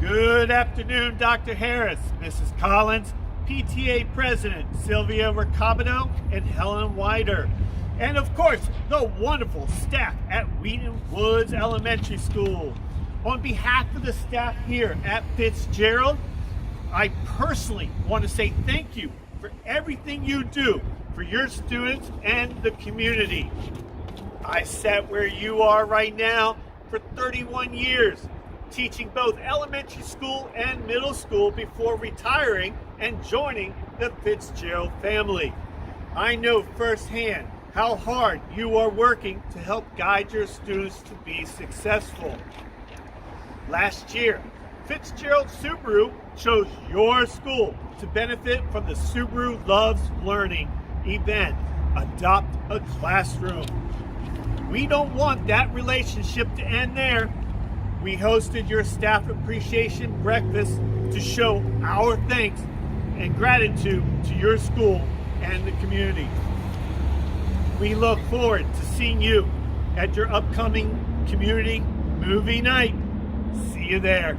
Good afternoon, Dr. Harris, Mrs. Collins, PTA President Sylvia Riccabito, and Helen Wider. And of course, the wonderful staff at Wheaton Woods Elementary School. On behalf of the staff here at Fitzgerald, I personally want to say thank you for everything you do for your students and the community. I sat where you are right now for 31 years, teaching both elementary school and middle school before retiring and joining the Fitzgerald family. I know firsthand how hard you are working to help guide your students to be successful. Last year, Fitzgerald Subaru chose your school to benefit from the Subaru Loves Learning event, Adopt a Classroom. We don't want that relationship to end there. We hosted your staff appreciation breakfast to show our thanks and gratitude to your school and the community. We look forward to seeing you at your upcoming community movie night. See you there.